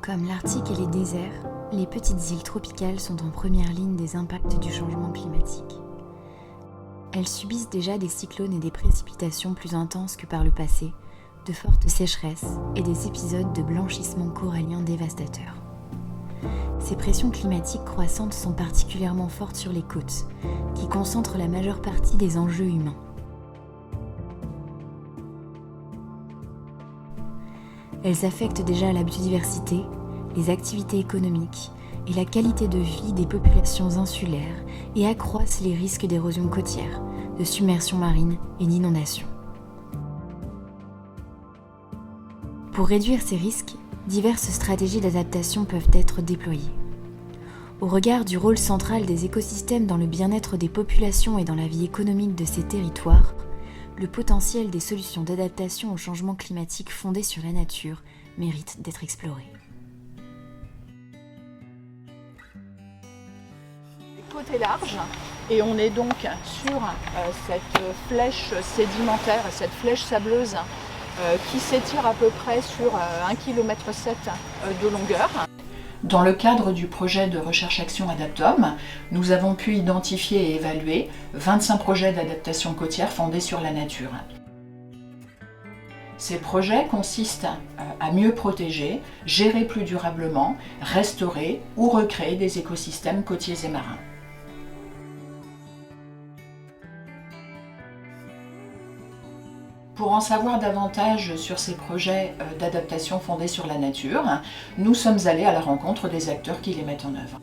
Comme l'Arctique et les déserts, les petites îles tropicales sont en première ligne des impacts du changement climatique. Elles subissent déjà des cyclones et des précipitations plus intenses que par le passé, de fortes sécheresses et des épisodes de blanchissement corallien dévastateurs. Ces pressions climatiques croissantes sont particulièrement fortes sur les côtes, qui concentrent la majeure partie des enjeux humains. Elles affectent déjà la biodiversité, les activités économiques et la qualité de vie des populations insulaires et accroissent les risques d'érosion côtière, de submersion marine et d'inondation. Pour réduire ces risques, diverses stratégies d'adaptation peuvent être déployées. Au regard du rôle central des écosystèmes dans le bien-être des populations et dans la vie économique de ces territoires, le potentiel des solutions d'adaptation au changement climatique fondées sur la nature mérite d'être exploré. Le côté large, et on est donc sur cette flèche sédimentaire, cette flèche sableuse qui s'étire à peu près sur 1,7 km de longueur. Dans le cadre du projet de recherche-action Adaptom, nous avons pu identifier et évaluer 25 projets d'adaptation côtière fondés sur la nature. Ces projets consistent à mieux protéger, gérer plus durablement, restaurer ou recréer des écosystèmes côtiers et marins. Pour en savoir davantage sur ces projets d'adaptation fondés sur la nature, nous sommes allés à la rencontre des acteurs qui les mettent en œuvre.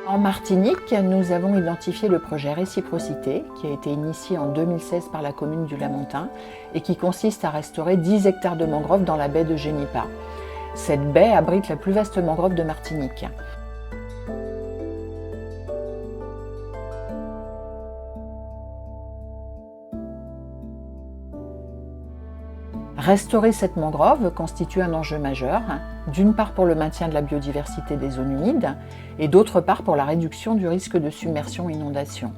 En Martinique, nous avons identifié le projet Réciprocité, qui a été initié en 2016 par la commune du Lamentin et qui consiste à restaurer 10 hectares de mangroves dans la baie de Génipa. Cette baie abrite la plus vaste mangrove de Martinique. Restaurer cette mangrove constitue un enjeu majeur, d'une part pour le maintien de la biodiversité des zones humides et d'autre part pour la réduction du risque de submersion et inondation.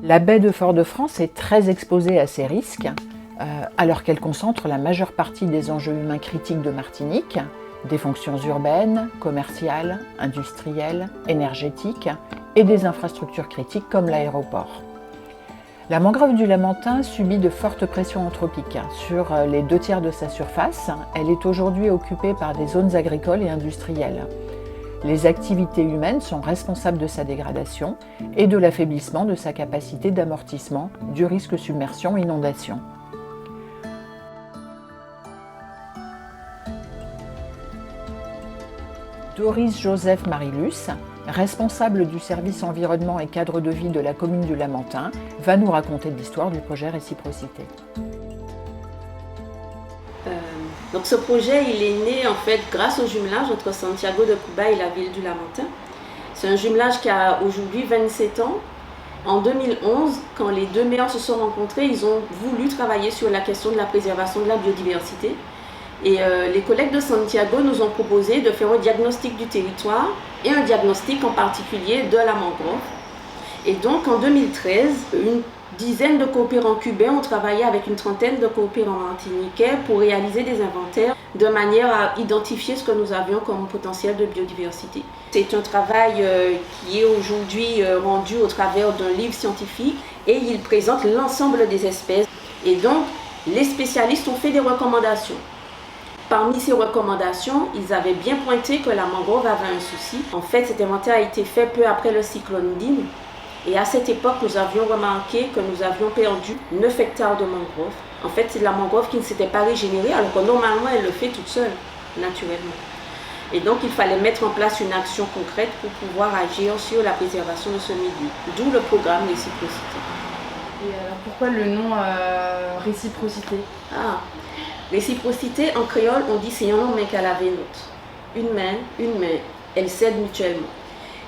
La baie de Fort-de-France est très exposée à ces risques, alors qu'elle concentre la majeure partie des enjeux humains critiques de Martinique, des fonctions urbaines, commerciales, industrielles, énergétiques et des infrastructures critiques comme l'aéroport. La mangrove du Lamentin subit de fortes pressions anthropiques. Sur les 2/3 de sa surface, elle est aujourd'hui occupée par des zones agricoles et industrielles. Les activités humaines sont responsables de sa dégradation et de l'affaiblissement de sa capacité d'amortissement du risque submersion-inondation. Doris Joseph Marilus, responsable du service environnement et cadre de vie de la commune du Lamentin, va nous raconter l'histoire du projet Réciprocité. Donc ce projet, il est né en fait grâce au jumelage entre Santiago de Cuba et la ville du Lamentin. C'est un jumelage qui a aujourd'hui 27 ans. En 2011, quand les deux maires se sont rencontrés, ils ont voulu travailler sur la question de la préservation de la biodiversité. Et les collègues de Santiago nous ont proposé de faire un diagnostic du territoire et un diagnostic en particulier de la mangrove. Et donc en 2013, une dizaine de coopérants cubains ont travaillé avec une trentaine de coopérants martiniquais pour réaliser des inventaires de manière à identifier ce que nous avions comme potentiel de biodiversité. C'est un travail qui est aujourd'hui rendu au travers d'un livre scientifique et il présente l'ensemble des espèces. Et donc les spécialistes ont fait des recommandations. Parmi ces recommandations, ils avaient bien pointé que la mangrove avait un souci. En fait, cet inventaire a été fait peu après le cyclone Dine. Et à cette époque, nous avions remarqué que nous avions perdu 9 hectares de mangrove. En fait, c'est de la mangrove qui ne s'était pas régénérée, alors que normalement, elle le fait toute seule, naturellement. Et donc, il fallait mettre en place une action concrète pour pouvoir agir sur la préservation de ce milieu. D'où le programme Réciprocité. Et alors, pourquoi le nom Réciprocité? Réciprocité, en créole, on dit c'est un homme qu'à la vénote. Une main, elles s'aident mutuellement.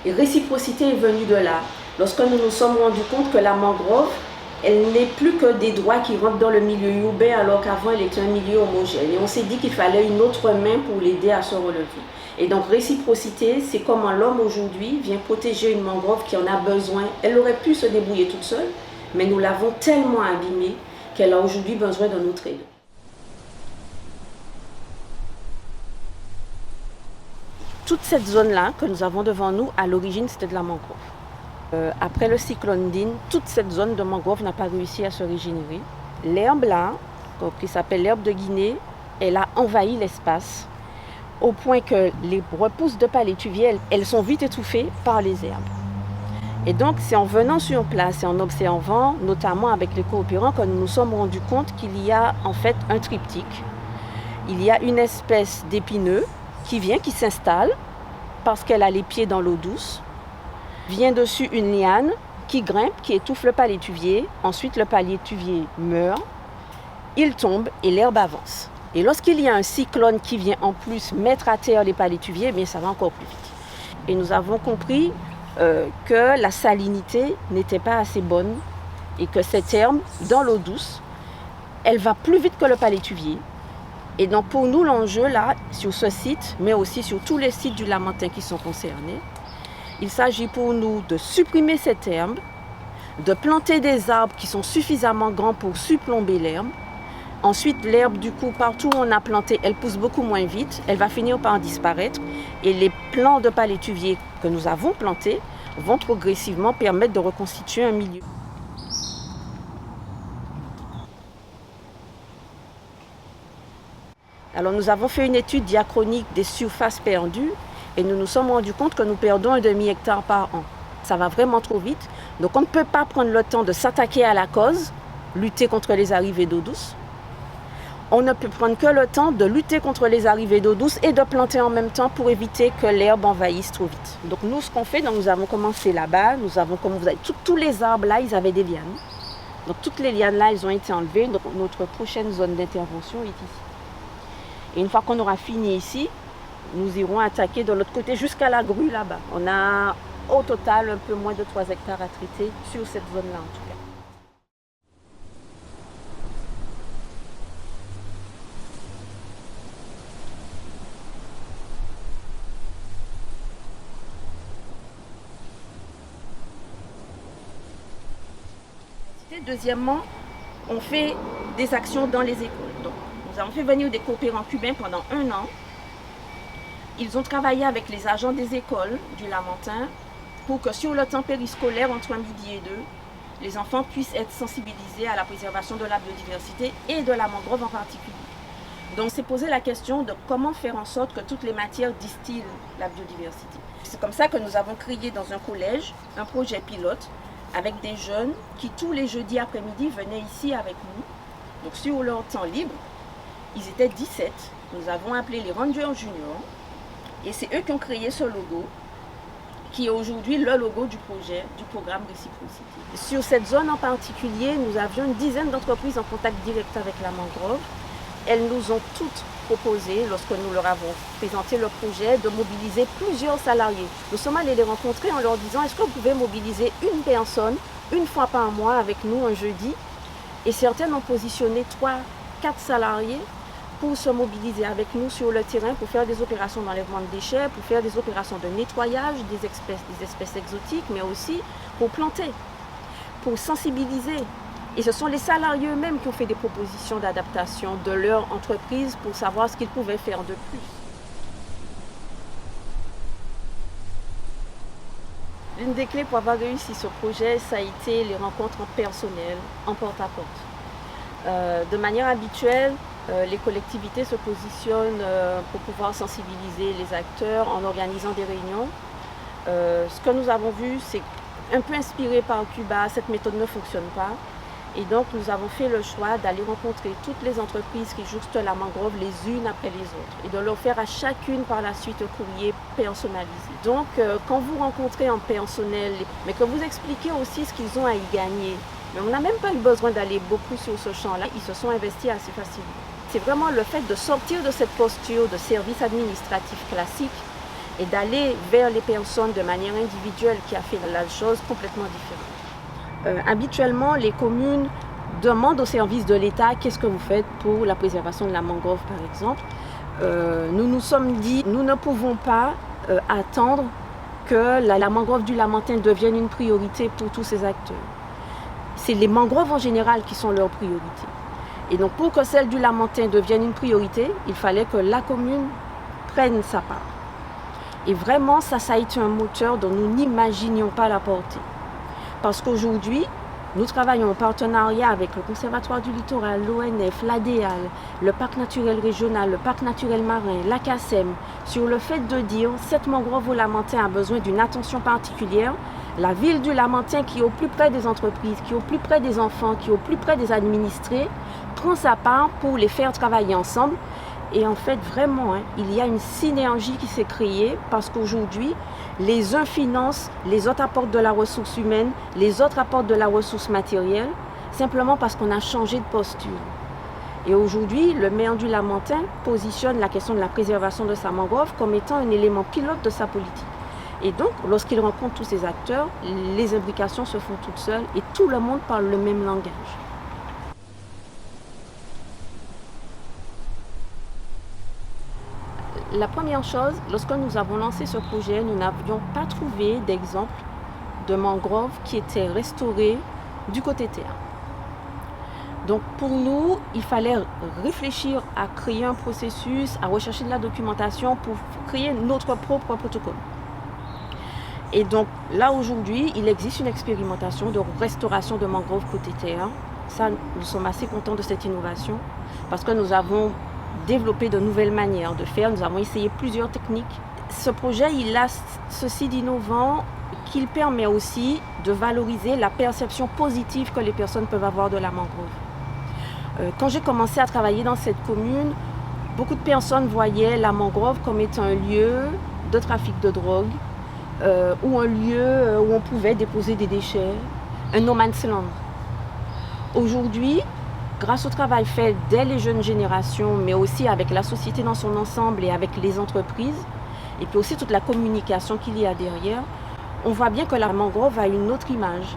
Et réciprocité est venue de là. Lorsque nous nous sommes rendus compte que la mangrove, elle n'est plus que des doigts qui rentrent dans le milieu urbain alors qu'avant elle était un milieu homogène. Et on s'est dit qu'il fallait une autre main pour l'aider à se relever. Et donc réciprocité, c'est comment l'homme aujourd'hui vient protéger une mangrove qui en a besoin. Elle aurait pu se débrouiller toute seule, mais nous l'avons tellement abîmée qu'elle a aujourd'hui besoin de notre aide. Toute cette zone-là que nous avons devant nous, à l'origine, c'était de la mangrove. Après le cyclone Din, toute cette zone de mangrove n'a pas réussi à se régénérer. L'herbe là, qui s'appelle l'herbe de Guinée, elle a envahi l'espace au point que les repousses de palétuviers, elles sont vite étouffées par les herbes. Et donc c'est en venant sur place et en observant, notamment avec les coopérants, que nous nous sommes rendus compte qu'il y a en fait un triptyque. Il y a une espèce d'épineux qui s'installe parce qu'elle a les pieds dans l'eau douce. Vient dessus une liane qui grimpe, qui étouffe le palétuvier. Ensuite, le palétuvier meurt, il tombe et l'herbe avance. Et lorsqu'il y a un cyclone qui vient en plus mettre à terre les palétuviers, eh bien, ça va encore plus vite. Et nous avons compris que la salinité n'était pas assez bonne et que cette herbe, dans l'eau douce, elle va plus vite que le palétuvier. Et donc pour nous, l'enjeu là, sur ce site, mais aussi sur tous les sites du Lamentin qui sont concernés, il s'agit pour nous de supprimer cette herbe, de planter des arbres qui sont suffisamment grands pour surplomber l'herbe. Ensuite, l'herbe, du coup, partout où on a planté, elle pousse beaucoup moins vite, elle va finir par disparaître. Et les plants de palétuviers que nous avons plantés vont progressivement permettre de reconstituer un milieu. Alors nous avons fait une étude diachronique des surfaces perdues et nous nous sommes rendus compte que nous perdons un demi-hectare par an. Ça va vraiment trop vite. Donc on ne peut pas prendre le temps de s'attaquer à la cause, lutter contre les arrivées d'eau douce. On ne peut prendre que le temps de lutter contre les arrivées d'eau douce et de planter en même temps pour éviter que l'herbe envahisse trop vite. Donc nous, ce qu'on fait, nous avons commencé là-bas. Nous avons, comme vous avez tous les arbres là, ils avaient des lianes. Donc toutes les lianes là, elles ont été enlevées. Donc, notre prochaine zone d'intervention est ici. Et une fois qu'on aura fini ici, nous irons attaquer de l'autre côté jusqu'à la grue là-bas. On a au total un peu moins de 3 hectares à traiter sur cette zone-là en tout cas. Deuxièmement, on fait des actions dans les écoles. Donc, nous avons fait venir des coopérants cubains pendant 1 an. Ils ont travaillé avec les agents des écoles du Lamentin pour que sur le temps périscolaire, entre midi et 2, les enfants puissent être sensibilisés à la préservation de la biodiversité et de la mangrove en particulier. Donc, on s'est posé la question de comment faire en sorte que toutes les matières distillent la biodiversité. C'est comme ça que nous avons créé dans un collège un projet pilote avec des jeunes qui tous les jeudis après-midi venaient ici avec nous. Donc sur leur temps libre, ils étaient 17. Nous avons appelé les Rangers Juniors et c'est eux qui ont créé ce logo qui est aujourd'hui le logo du projet, du programme Réciprocité. Sur cette zone en particulier, nous avions une dizaine d'entreprises en contact direct avec la mangrove. Elles nous ont toutes proposé, lorsque nous leur avons présenté le projet, de mobiliser plusieurs salariés. Nous sommes allés les rencontrer en leur disant « Est-ce que vous pouvez mobiliser une personne, une fois par mois avec nous un jeudi ?» Et certaines ont positionné 3-4 salariés pour se mobiliser avec nous sur le terrain, pour faire des opérations d'enlèvement de déchets, pour faire des opérations de nettoyage des espèces exotiques, mais aussi pour planter, pour sensibiliser. Et ce sont les salariés eux-mêmes qui ont fait des propositions d'adaptation de leur entreprise pour savoir ce qu'ils pouvaient faire de plus. L'une des clés pour avoir réussi ce projet, ça a été les rencontres personnelles, en porte-à-porte. De manière habituelle, les collectivités se positionnent pour pouvoir sensibiliser les acteurs en organisant des réunions. Ce que nous avons vu, c'est un peu inspiré par Cuba, cette méthode ne fonctionne pas. Et donc, nous avons fait le choix d'aller rencontrer toutes les entreprises qui jouxtent la mangrove les unes après les autres et de leur faire à chacune par la suite un courrier personnalisé. Donc, quand vous rencontrez en personnel, mais que vous expliquez aussi ce qu'ils ont à y gagner, mais on n'a même pas eu besoin d'aller beaucoup sur ce champ-là, ils se sont investis assez facilement. C'est vraiment le fait de sortir de cette posture de service administratif classique et d'aller vers les personnes de manière individuelle qui a fait la chose complètement différente. Habituellement, les communes demandent aux services de l'État qu'est-ce que vous faites pour la préservation de la mangrove, par exemple. Nous nous sommes dit, nous ne pouvons pas attendre que la mangrove du Lamentin devienne une priorité pour tous ces acteurs. C'est les mangroves en général qui sont leur priorité. Et donc, pour que celle du Lamentin devienne une priorité, il fallait que la commune prenne sa part. Et vraiment, ça a été un moteur dont nous n'imaginions pas la portée. Parce qu'aujourd'hui, nous travaillons en partenariat avec le Conservatoire du Littoral, l'ONF, l'ADEAL, le Parc naturel régional, le Parc naturel marin, la CACEM, sur le fait de dire cette mangrove au Lamentin a besoin d'une attention particulière. La ville du Lamentin, qui est au plus près des entreprises, qui est au plus près des enfants, qui est au plus près des administrés, prend sa part pour les faire travailler ensemble. Et en fait, vraiment, il y a une synergie qui s'est créée parce qu'aujourd'hui, les uns financent, les autres apportent de la ressource humaine, les autres apportent de la ressource matérielle, simplement parce qu'on a changé de posture. Et aujourd'hui, le maire du Lamentin positionne la question de la préservation de sa mangrove comme étant un élément pilote de sa politique. Et donc, lorsqu'il rencontre tous ces acteurs, les imbrications se font toutes seules et tout le monde parle le même langage. La première chose, lorsque nous avons lancé ce projet, nous n'avions pas trouvé d'exemple de mangrove qui était restauré du côté terre. Donc pour nous, il fallait réfléchir à créer un processus, à rechercher de la documentation pour créer notre propre protocole. Et donc là aujourd'hui, il existe une expérimentation de restauration de mangrove côté terre. Ça, nous sommes assez contents de cette innovation parce que nous avons développer de nouvelles manières de faire. Nous avons essayé plusieurs techniques. Ce projet, il a ceci d'innovant qu'il permet aussi de valoriser la perception positive que les personnes peuvent avoir de la mangrove. Quand j'ai commencé à travailler dans cette commune, beaucoup de personnes voyaient la mangrove comme étant un lieu de trafic de drogue ou un lieu où on pouvait déposer des déchets, un no man's land. Aujourd'hui, grâce au travail fait dès les jeunes générations, mais aussi avec la société dans son ensemble et avec les entreprises, et puis aussi toute la communication qu'il y a derrière, on voit bien que la mangrove a une autre image.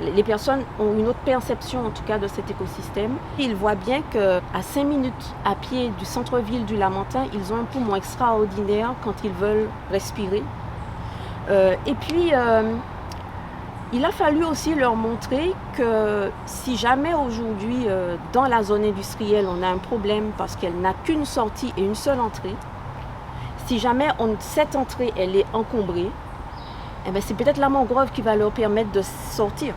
Les personnes ont une autre perception, en tout cas, de cet écosystème. Ils voient bien qu'à 5 minutes à pied du centre-ville du Lamentin, ils ont un poumon extraordinaire quand ils veulent respirer. Et puis, il a fallu aussi leur montrer que si jamais aujourd'hui, dans la zone industrielle, on a un problème parce qu'elle n'a qu'une sortie et une seule entrée, si jamais cette entrée elle est encombrée, eh bien, c'est peut-être la mangrove qui va leur permettre de sortir.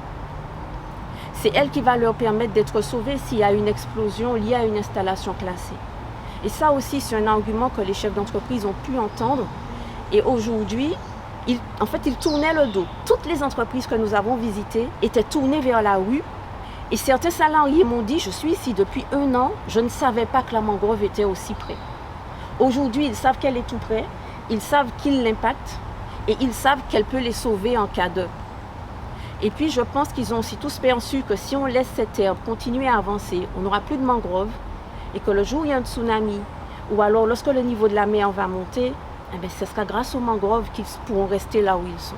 C'est elle qui va leur permettre d'être sauvés s'il y a une explosion liée à une installation classée. Et ça aussi, c'est un argument que les chefs d'entreprise ont pu entendre. Et aujourd'hui, ils tournaient le dos. Toutes les entreprises que nous avons visitées étaient tournées vers la rue. Et certains salariés m'ont dit, je suis ici depuis 1 an, je ne savais pas que la mangrove était aussi près. Aujourd'hui, ils savent qu'elle est tout près, ils savent qu'ils l'impactent et ils savent qu'elle peut les sauver en cas de. Et puis, je pense qu'ils ont aussi tous perçu que si on laisse cette herbe continuer à avancer, on n'aura plus de mangrove et que le jour où il y a un tsunami ou alors lorsque le niveau de la mer va monter, eh bien, ce sera grâce aux mangroves qu'ils pourront rester là où ils sont.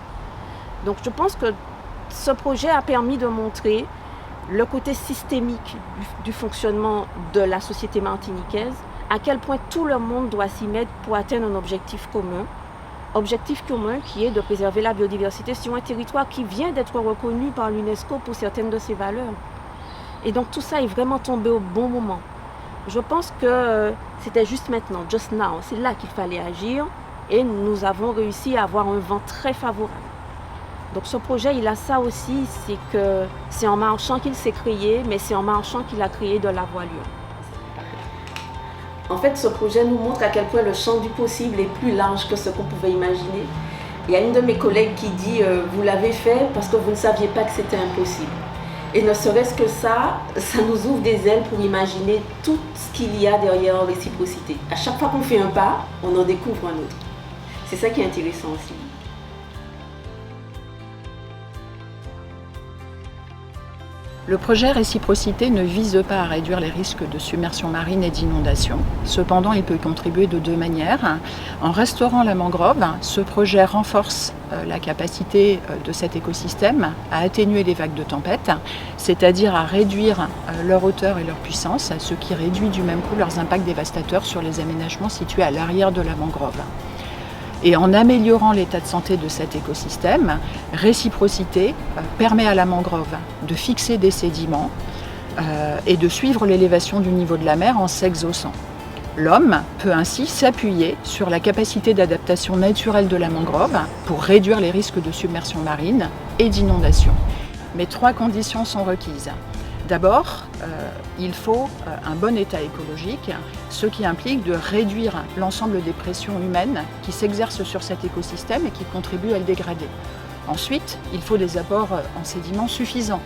Donc je pense que ce projet a permis de montrer le côté systémique du fonctionnement de la société martiniquaise, à quel point tout le monde doit s'y mettre pour atteindre un objectif commun qui est de préserver la biodiversité sur un territoire qui vient d'être reconnu par l'UNESCO pour certaines de ses valeurs. Et donc tout ça est vraiment tombé au bon moment. Je pense que c'était juste maintenant, just now, c'est là qu'il fallait agir et nous avons réussi à avoir un vent très favorable. Donc ce projet, il a ça aussi, c'est que c'est en marchant qu'il s'est créé, mais c'est en marchant qu'il a créé de la voilure. En fait, ce projet nous montre à quel point le champ du possible est plus large que ce qu'on pouvait imaginer. Il y a une de mes collègues qui dit « Vous l'avez fait parce que vous ne saviez pas que c'était impossible ». Et ne serait-ce que ça nous ouvre des ailes pour imaginer tout ce qu'il y a derrière réciprocité. À chaque fois qu'on fait un pas, on en découvre un autre. C'est ça qui est intéressant aussi. Le projet Réciprocité ne vise pas à réduire les risques de submersion marine et d'inondation. Cependant, il peut contribuer de deux manières. En restaurant la mangrove, ce projet renforce la capacité de cet écosystème à atténuer les vagues de tempête, c'est-à-dire à réduire leur hauteur et leur puissance, ce qui réduit du même coup leurs impacts dévastateurs sur les aménagements situés à l'arrière de la mangrove. Et en améliorant l'état de santé de cet écosystème, Réciprocité permet à la mangrove de fixer des sédiments et de suivre l'élévation du niveau de la mer en s'exhaussant. L'homme peut ainsi s'appuyer sur la capacité d'adaptation naturelle de la mangrove pour réduire les risques de submersion marine et d'inondation. Mais 3 conditions sont requises. D'abord, il faut un bon état écologique, ce qui implique de réduire l'ensemble des pressions humaines qui s'exercent sur cet écosystème et qui contribuent à le dégrader. Ensuite, il faut des apports en sédiments suffisants.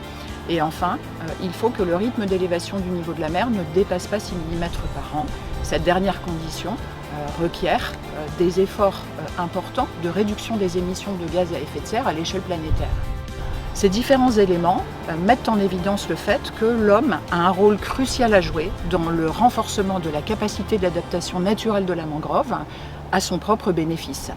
Et enfin, il faut que le rythme d'élévation du niveau de la mer ne dépasse pas 6 mm par an. Cette dernière condition requiert des efforts importants de réduction des émissions de gaz à effet de serre à l'échelle planétaire. Ces différents éléments mettent en évidence le fait que l'homme a un rôle crucial à jouer dans le renforcement de la capacité d'adaptation naturelle de la mangrove à son propre bénéfice.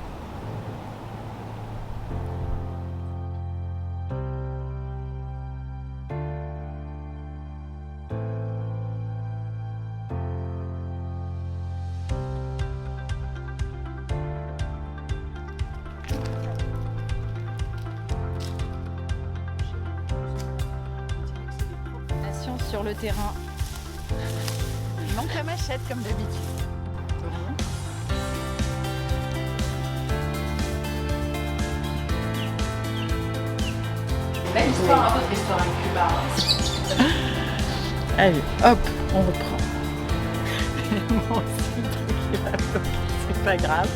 Sur le terrain. Il manque la machette comme d'habitude. Belle histoire, votre histoire avec Cuba. Allez, hop, on reprend. Mon aussi, c'est pas grave.